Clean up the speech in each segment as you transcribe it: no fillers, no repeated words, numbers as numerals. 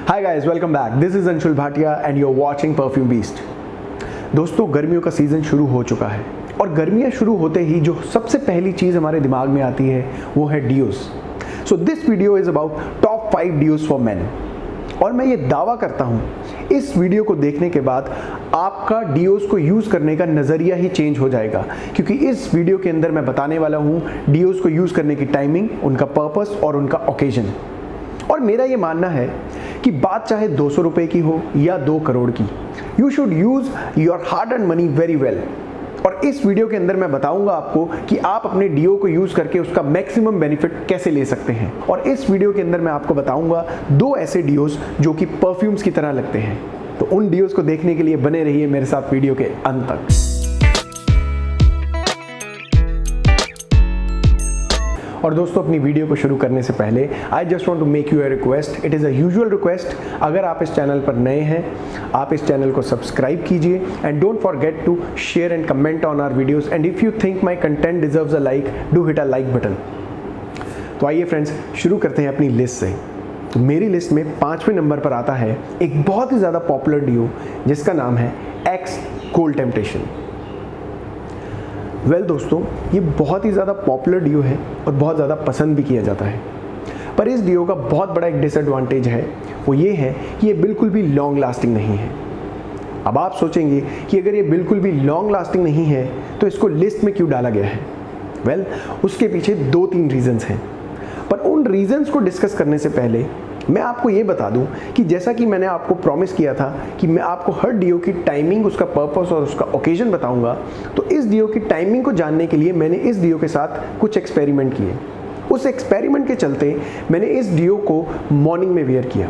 Hi guys, welcome back. This is Anshul Bhatia and you are watching perfume beast. दोस्तों, गर्मियों का season शुरू हो चुका है और गर्मियाँ शुरू होते ही जो सबसे पहली चीज़ हमारे दिमाग में आती है वो है deos. So this video is about top 5 deos for men. और मैं ये दावा करता हूँ इस वीडियो को देखने के बाद आपका डियोस को यूज़ करने का नज़रिया ही चेंज हो जाएगा, क्योंकि इस वीडियो के अंदर मैं बताने वाला हूँ डियोस को यूज़ करने की टाइमिंग, उनका पर्पस और उनका ओकेजन। और मेरा ये मानना है कि बात चाहे 200 रुपए की हो या 2 करोड़ की, you should use your hard and money very well. और इस वीडियो के अंदर मैं बताऊंगा आपको कि आप अपने डियो को यूज़ करके उसका मैक्सिमम बेनिफिट कैसे ले सकते हैं। और इस वीडियो के अंदर मैं आपको बताऊंगा 2 ऐसे डियोस जो कि परफ्यूम्स की तरह लगते हैं। तो उन डियोस को देखने के लिए बने रहिए मेरे साथ वीडियो के अंत तक। और दोस्तों, अपनी वीडियो को शुरू करने से पहले I just want to make you a request. It is a usual request. अगर आप इस चैनल पर नए हैं, आप इस चैनल को सब्सक्राइब कीजिए and don't forget to share and comment on our videos. And if you think my content deserves a like, do hit a like button. तो आइए फ्रेंड्स, शुरू करते हैं अपनी लिस्ट से। तो मेरी लिस्ट में 5वें नंबर पर आता है एक बहुत ही ज़्यादा पॉपुलर डियो जिसका नाम है एक्स कोल्ड टेम्पटेशन। वेल दोस्तों, ये बहुत ही ज़्यादा पॉपुलर डियो है और बहुत ज़्यादा पसंद भी किया जाता है। पर इस डियो का बहुत बड़ा एक डिसएडवांटेज है, वो ये है कि ये बिल्कुल भी लॉन्ग लास्टिंग नहीं है। अब आप सोचेंगे कि अगर ये बिल्कुल भी लॉन्ग लास्टिंग नहीं है तो इसको लिस्ट में क्यों डाला गया है। वेल, उसके पीछे 2-3 रीजंस हैं। पर उन रीजंस को डिस्कस करने से पहले मैं आपको ये बता दूं कि जैसा कि मैंने आपको प्रॉमिस किया था कि मैं आपको हर डियो की टाइमिंग, उसका पर्पस और उसका ओकेजन बताऊंगा, तो इस डियो की टाइमिंग को जानने के लिए मैंने इस डियो के साथ कुछ एक्सपेरिमेंट किए। उस एक्सपेरिमेंट के चलते मैंने इस डियो को मॉर्निंग में वेयर किया।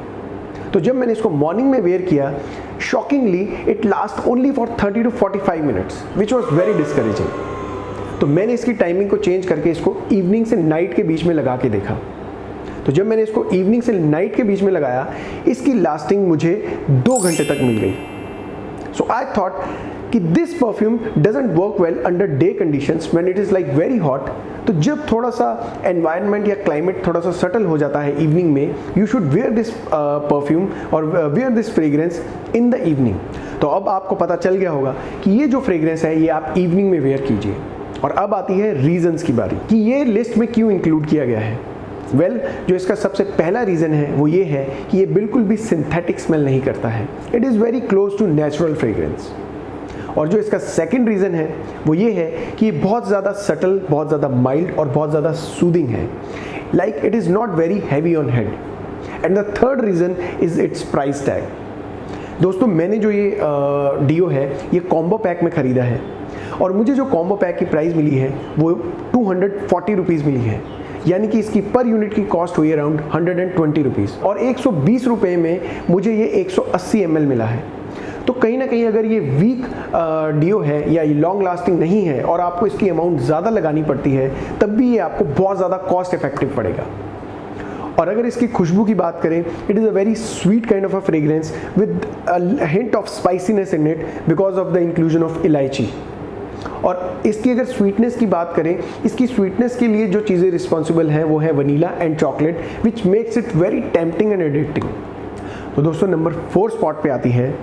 तो जब मैंने इसको मॉर्निंग में वेयर किया, shockingly it last only for 30 to 45 minutes, which was very discouraging. तो मैंने इसकी टाइमिंग को चेंज करके इसको इवनिंग से नाइट के बीच में लगा के देखा। तो जब मैंने इसको इवनिंग से नाइट के बीच में लगाया, इसकी लास्टिंग मुझे 2 घंटे तक मिल गई। सो आई थॉट कि this perfume doesn't work well under day conditions when it is like very hot. तो जब थोड़ा सा एनवायरनमेंट या क्लाइमेट थोड़ा सा सटल हो जाता है इवनिंग में, you should wear this perfume और wear this fragrance in the evening. तो अब आपको पता चल गया होगा कि ये जो फ्रेग्रेंस है ये आप इवनिंग में वेयर कीजिए। और अब आती है रीजंस की बारी कि ये लिस्ट में क्यों इंक्लूड किया गया है। वेल, जो इसका सबसे पहला रीज़न है वो ये है कि ये बिल्कुल भी सिंथेटिक स्मेल नहीं करता है। It is very close to natural fragrance. और जो इसका सेकंड रीज़न है वो ये है कि ये बहुत ज़्यादा सटल, बहुत ज़्यादा माइल्ड और बहुत ज़्यादा सूदिंग है। Like it is not very heavy on head. And the third reason is it's price tag. दोस्तों, मैंने जो ये डियो है ये कॉम्बो पैक में ख़रीदा है और मुझे जो कॉम्बो पैक की प्राइस मिली है वो 240 रुपीज़ मिली है। यानी कि इसकी पर यूनिट की कॉस्ट हुई अराउंड 120 रुपीज़ और 120 रुपये में मुझे ये 180 ml मिला है। तो कहीं ना कहीं अगर ये वीक डियो है या ये लॉन्ग लास्टिंग नहीं है और आपको इसकी अमाउंट ज़्यादा लगानी पड़ती है, तब भी ये आपको बहुत ज़्यादा कॉस्ट इफेक्टिव पड़ेगा। और अगर इसकी खुशबू की बात करें, it is a very sweet kind of a fragrance with a hint of spiciness in it because of the inclusion of इलायची। और इसकी अगर स्वीटनेस की बात करें, इसकी स्वीटनेस के लिए जो चीज़ें रिस्पॉन्सिबल हैं वो है vanilla and chocolate, which makes it very tempting and addicting. तो दोस्तों, नंबर 4 स्पॉट पे आती है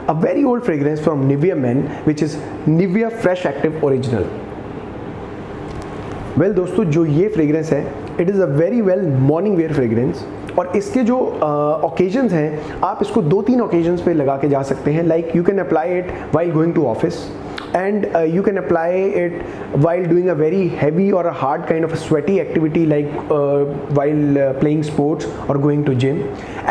a very old fragrance from Nivea Men, which is Nivea fresh active original. Well दोस्तों, जो ये फ्रेग्रेंस है it is a very well morning wear fragrance. और इसके जो ओकेजन्स हैं, आप इसको 2-3 ओकेजन्स पे लगा के जा सकते हैं। Like you can apply it while going to office, and you can apply it while doing a very heavy or a hard kind of a sweaty activity like while playing sports or going to gym.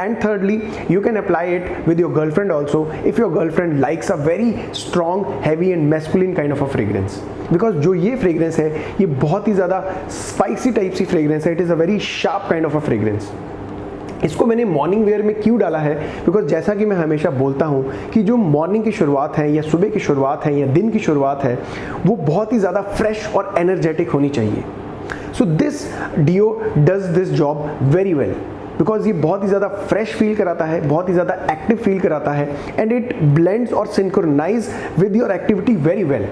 And thirdly, you can apply it with your girlfriend also if your girlfriend likes a very strong, heavy and masculine kind of a fragrance. Because जो ये fragrance है ये बहुत ही ज़्यादा spicy type सी fragrance है। It is a very sharp kind of a fragrance. इसको मैंने मॉर्निंग वेयर में क्यों डाला है, बिकॉज जैसा कि मैं हमेशा बोलता हूँ कि जो मॉर्निंग की शुरुआत है या सुबह की शुरुआत है या दिन की शुरुआत है वो बहुत ही ज़्यादा फ्रेश और एनर्जेटिक होनी चाहिए। So this deo does this job very well because ये बहुत ही ज़्यादा फ्रेश फील कराता है, बहुत ही ज़्यादा एक्टिव फील कराता है एंड इट ब्लेंड्स और synchronise with your activity very well.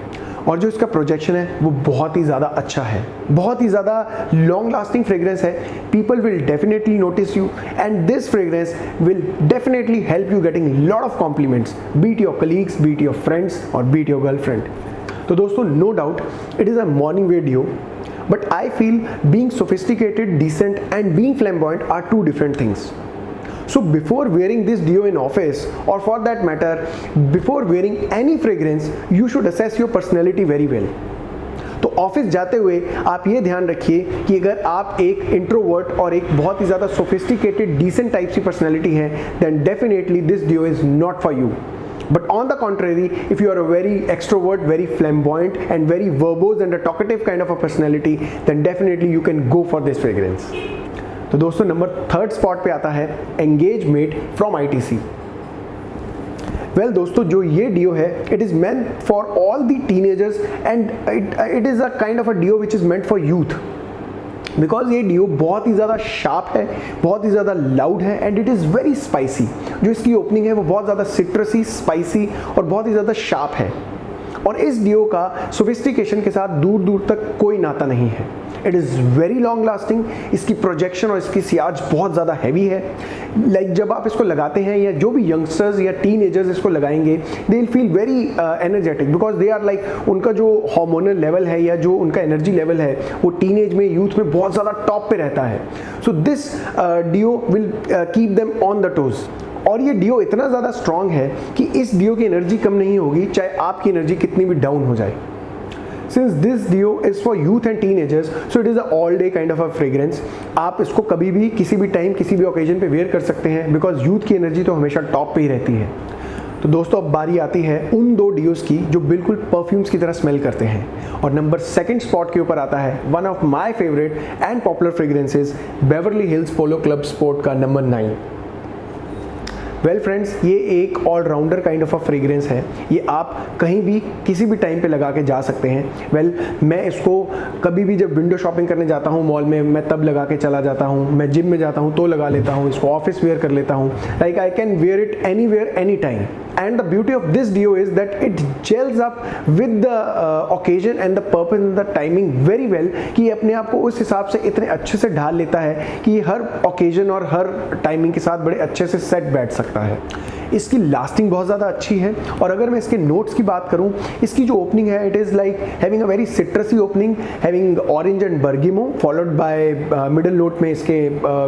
और जो इसका प्रोजेक्शन है वो बहुत ही ज़्यादा अच्छा है, बहुत ही ज़्यादा लॉन्ग लास्टिंग फ्रेग्रेंस है। People will definitely notice you and this fragrance will definitely help you getting lot of compliments, beat your colleagues, beat your friends और बीट योर गर्लफ्रेंड। तो दोस्तों, no doubt it is a morning wear deo, but I feel being sophisticated, decent and being flamboyant are two different things. So before wearing this deo in office, or for that matter before wearing any fragrance, you should assess your personality very well. तो office जाते हुए आप ये ध्यान रखिए कि अगर आप एक इंट्रोवर्ट और एक बहुत ही ज़्यादा सोफिस्टिकेटेड डिसेंट टाइप सी पर्सनैलिटी है, then definitely this deo is not for you. But on the contrary, if you are a very extrovert, very flamboyant and very verbose and a talkative kind of a personality, then definitely you can go for this fragrance. तो दोस्तों, number 3rd spot पे आता है Engage Mate from ITC. Well दोस्तों, जो ये deo है it is meant for all the teenagers and it is a kind of a deo which is meant for youth, because ये डियो बहुत ही ज़्यादा शार्प है, बहुत ही ज़्यादा लाउड है and it is very spicy. जो इसकी ओपनिंग है वो बहुत ज़्यादा सिट्रसी, स्पाइसी और बहुत ही ज़्यादा शार्प है. और इस डियो का सोफिस्टिकेशन के साथ दूर दूर तक कोई नाता नहीं है. It is very long lasting. इसकी प्रोजेक्शन और इसकी सियाज बहुत ज़्यादा हैवी है. लाइक जब आप इसको लगाते हैं या जो भी यंगस्टर्स या टीनेजर्स इसको लगाएंगे, they will feel very energetic because they are like, उनका जो हार्मोनल लेवल है या जो उनका एनर्जी लेवल है वो टीनेज में, यूथ में बहुत ज़्यादा टॉप पे रहता है. So this deo will keep them on the toes. और ये डियो इतना ज़्यादा स्ट्रॉन्ग है कि इस डियो की एनर्जी कम नहीं होगी चाहे आपकी एनर्जी कितनी भी डाउन हो जाए. Since this dio is for youth and teenagers, so it is a all day kind of a fragrance. आप इसको कभी भी किसी भी टाइम किसी भी ओकेजन पे वेयर कर सकते हैं बिकॉज यूथ की एनर्जी तो हमेशा टॉप पे ही रहती है. तो दोस्तों, अब बारी आती है उन 2 डियोस की जो बिल्कुल परफ्यूम्स की तरह स्मेल करते हैं. और नंबर 2nd स्पॉट के ऊपर आता है one of my favourite and popular fragrances, Beverly Hills Polo Club sport का नंबर 9. वेल फ्रेंड्स, ये एक allrounder kind of a fragrance है. ये आप कहीं भी किसी भी टाइम पे लगा के जा सकते हैं. वेल मैं इसको कभी भी जब विंडो शॉपिंग करने जाता हूँ मॉल में, मैं तब लगा के चला जाता हूँ. मैं जिम में जाता हूँ तो लगा लेता हूँ. इसको ऑफिस वेयर कर लेता हूँ. Like I can wear it anywhere any time. And the beauty of this dio is that it gels up with the occasion and the purpose and the timing very well, कि ये अपने आप को उस हिसाब से इतने अच्छे से ढाल लेता है कि ये हर ओकेजन और हर टाइमिंग के साथ बड़े अच्छे से सेट बैठ सकता है. इसकी लास्टिंग बहुत ज़्यादा अच्छी है. और अगर मैं इसके नोट्स की बात करूं, इसकी जो ओपनिंग है it is like having a very citrusy opening, having orange and bergamot, followed by middle note में इसके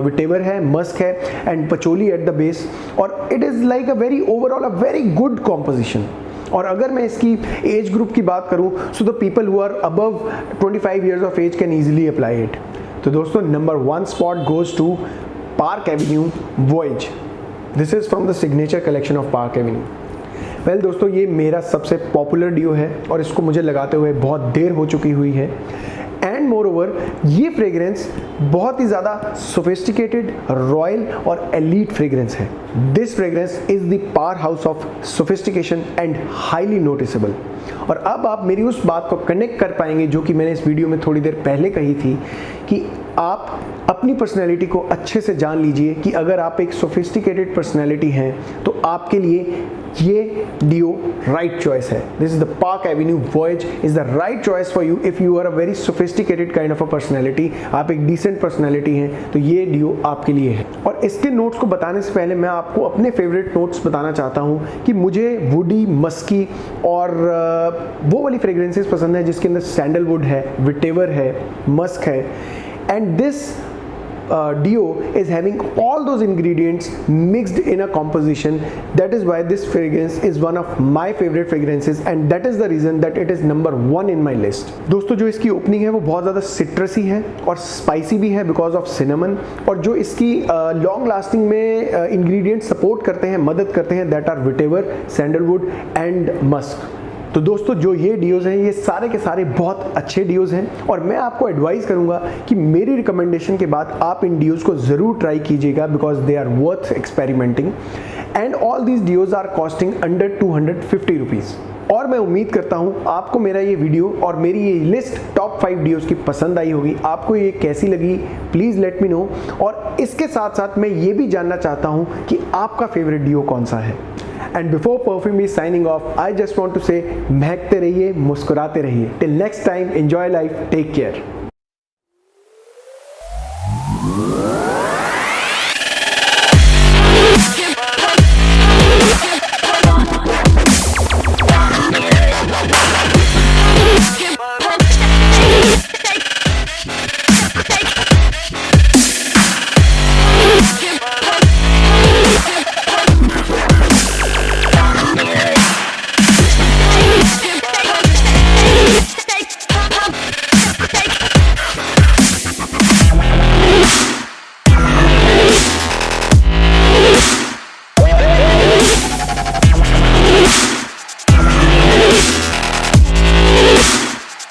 विटेवर है, मस्क है and patchouli at the base. और it is like a very overall a very good composition. और अगर मैं इसकी age group की बात करूं, so the people who are above 25 years of age can easily apply it. तो दोस्तों, number 1 spot goes to Park Avenue Voyage. This is from the signature collection of Park Avenue. Well दोस्तों, ये मेरा सबसे popular deo है और इसको मुझे लगाते हुए बहुत देर हो चुकी हुई है. एंड मोर ओवर, ये फ्रेग्रेंस बहुत ही ज़्यादा सोफिस्टिकेटेड, रॉयल और एलीट फ्रेग्रेंस है. This fragrance is the power house of sophistication and highly noticeable. और अब आप मेरी उस बात को कनेक्ट कर पाएंगे जो कि मैंने इस वीडियो में थोड़ी देर पहले कही थी कि आप अपनी पर्सनैलिटी को अच्छे से जान लीजिए कि अगर आप एक सोफिस्टिकेटेड पर्सनैलिटी हैं तो आपके लिए ये डियो राइट चॉइस है. This is the Park Avenue Voyage is the right choice for you if you are a very sophisticated kind of a personality. आप एक डिसेंट पर्सनैलिटी हैं तो ये डियो आपके लिए है. और इसके नोट्स को बताने से पहले मैं आपको अपने फेवरेट नोट्स बताना चाहता हूँ कि मुझे वुडी, मस्की और वो वाली फ्रेग्रेंसेस पसंद है जिसके अंदर सैंडलवुड है, विटेवर है, मस्क है. And this dio is having all those ingredients mixed in a composition. That is why this fragrance is one of my favorite fragrances and that is the reason that it is number 1 in my list. दोस्तों, जो इसकी opening है वो बहुत ज़्यादा सिट्रसी है और spicy भी है बिकॉज ऑफ सिनेमन. और जो इसकी लॉन्ग लास्टिंग में इंग्रेडिएंट सपोर्ट करते हैं, मदद करते हैं, that are vetiver, sandalwood and musk. तो दोस्तों, जो ये डियोज़ हैं ये सारे के सारे बहुत अच्छे डियोज़ हैं और मैं आपको एडवाइस करूंगा कि मेरी रिकमेंडेशन के बाद आप इन डियोज़ को ज़रूर ट्राई कीजिएगा because they are worth experimenting. And all these deos are costing under 250 rupees. और मैं उम्मीद करता हूँ आपको मेरा ये वीडियो और मेरी ये लिस्ट टॉप 5 डीओज की पसंद आई होगी। आपको ये कैसी लगी प्लीज़ लेट मी नो। और इसके साथ साथ मैं ये भी जानना चाहता हूँ कि आपका फेवरेट डीओ कौन सा है। And before perfume is signing off, I just want to say महकते रहिए, मुस्कुराते रहिए। Till next time, enjoy life, take care.